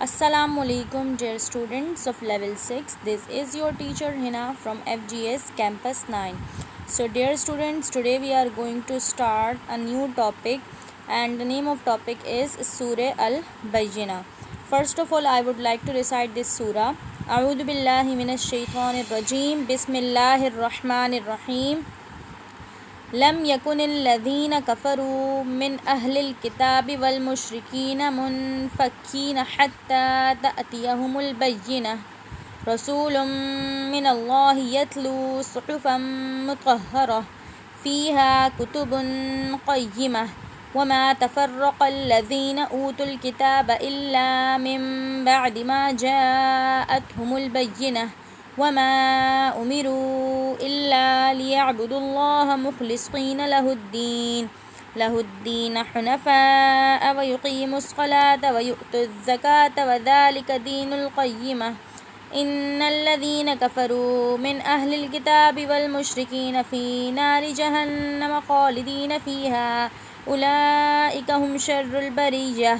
Assalamualaikum dear students of level 6. This is your teacher Hina from FGS Campus 9. So dear students, today we are going to start a new topic and the name of topic is Surah Al-Bayyinah. First of all, I would like to recite this surah. A'udhu billahi minash shaitanir rajim. Bismillahir rahmanir rahim. लम यकुनिल्लज़ीन कफ़रू मिन अहलिल किताबि वल मुश्रिकीन मुनफ़क्कीन हत्ता तअतियहुमुल बय्यिनह रसूलुम मिनल्लाहि यत्लू सुहुफ़म मुतहहरह फ़ीहा कुतुबुन क़य्यिमह वमा तफ़र्रक़ल्लज़ीन ऊतुल किताब इल्ला मिन बअदि मा जाअतहुमुल बय्यिनह वमा उमिरू इल्ला लियअबुदुल्लाह मुख़लिसीन लहुद्दीन हुनफ़ाअ व युक़ीमुस्सलात व यु'तुज़्ज़कात व ज़ालिक दीनुल क़य्यिमह इन्नल्लज़ीन कफ़रू मिन अहलिल किताबि वल मुश्रिकीन फ़ी नारि जहन्नम ख़ालिदीन फ़ीहा उलाइका हुम शर्रुल बरिय्यह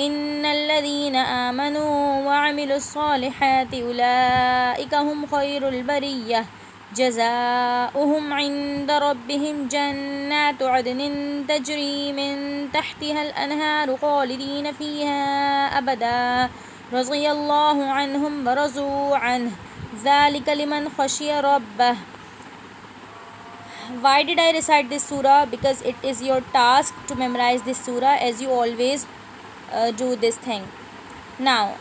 इन्नल्लज़ीन आमनू व अमिलुस्सालिहाति उलाइका हुम खैरुल बरिय्यह जज़ाउहुम इन्द रब्बिहिम जन्नातु अदनिन तजरी मिन तहतिहल अनहारु खालिदीन फ़ीहा अबदा रज़ियल्लाहु अन्हुम व रज़ू अन्हु ज़ालिका लिमन ख़शिय रब्बह. Why did I recite this surah? Because it is your task to memorize this surah, as you always do this thing. Now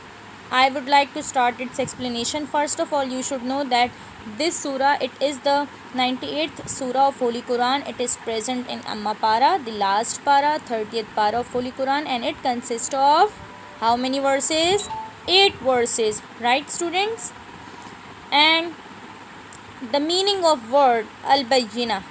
I would like to start its explanation. First of all, you should know that this surah, it is the 98th surah of Holy Quran. It is present in Amma para, the last para, 30th para of Holy Quran, and it consists of how many verses? 8 verses, right students? And the meaning of word al-bayyinah,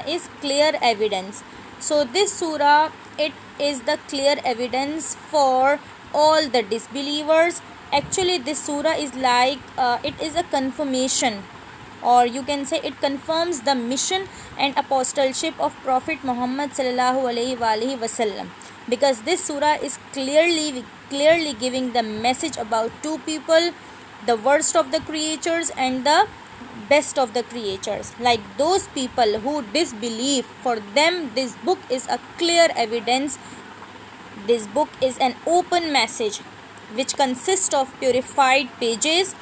is clear evidence. So this surah, it is the clear evidence for all the disbelievers. Actually this surah is like it is a confirmation, or you can say it confirms the mission and apostleship of Prophet Muhammad sallallahu alaihi wasallam, because this surah is clearly giving the message about two people, the worst of the creatures and the best of the creatures. Like those people who disbelieve, for them this book is a clear evidence. This book is an open message which consists of purified pages.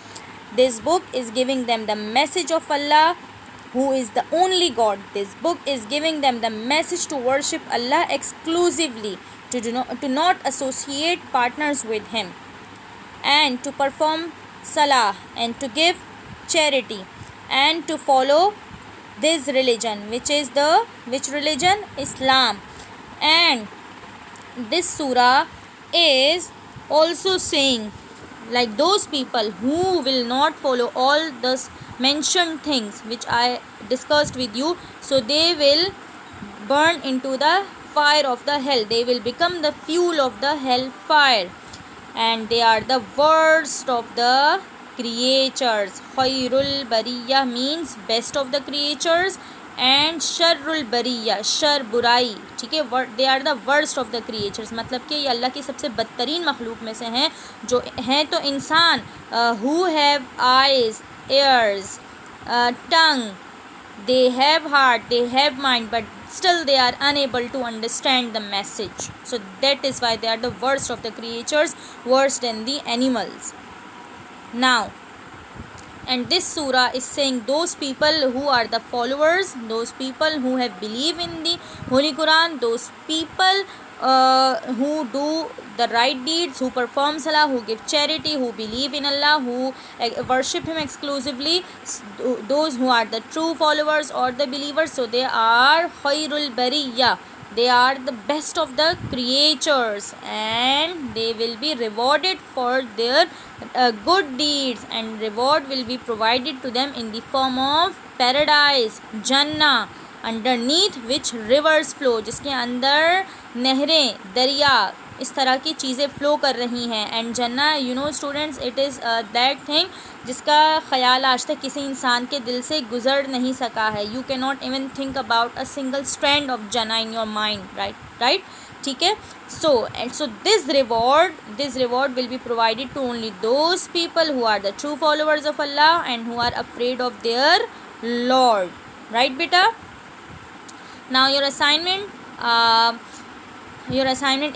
This book is giving them the message of Allah, who is the only God. This book is giving them the message to worship Allah exclusively, to not associate partners with Him, and to perform salah, and to give charity, and to follow this religion, which is which religion? Islam. And this surah is also saying, like those people who will not follow all those mentioned things which I discussed with you, so they will burn into the fire of the hell. They will become the fuel of the hell fire, and they are the worst of the creatures. Khairul bariyah means best of the creatures, and sharrul bariyah, shar बुराई, ठीक है, they are the worst of the creatures. मतलब कि ये अल्लाह की सबसे बदतरीन मखलूक में से हैं, जो हैं तो इंसान, who have eyes, ears, tongue, they have heart, they have mind, but still they are unable to understand the message. So that is why they are the worst of the creatures, worse than the animals. Now, and this surah is saying those people who are the followers, those people who have believed in the Holy Quran, those people who do the right deeds, who perform salah, who give charity, who believe in Allah, who worship Him exclusively, those who are the true followers or the believers, so they are khairul bariyah. They are the best of the creatures, and they will be rewarded for their good deeds, and reward will be provided to them in the form of paradise, Jannah, underneath which rivers flow, जिसके अंदर नहरें, दरिया, इस तरह की चीज़ें flow कर रही हैं. एंड जन्ना, you know students, it is that thing जिसका ख्याल आज तक किसी इंसान के दिल से गुजर नहीं सका है. You can not even think about a single strand of जन्ना इन योर माइंड, राइट. ठीक है. So this reward will be provided to only those people who are the true followers of Allah and who are afraid of their Lord. Right, beta? Now your assignment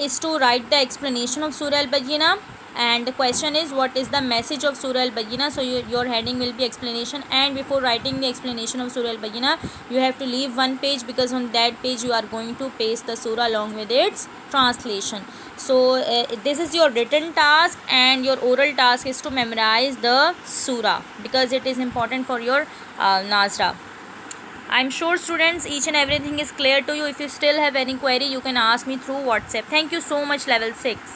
is to write the explanation of Surah Al-Bayyinah, and the question is, what is the message of Surah Al-Bayyinah? So your heading will be explanation, and before writing the explanation of Surah Al-Bayyinah, you have to leave one page, because on that page you are going to paste the surah along with its translation. So this is your written task, and your oral task is to memorize the surah, because it is important for your Nazra. I'm sure students each and everything is clear to you. If you still have any query, you can ask me through WhatsApp. Thank you so much, level 6.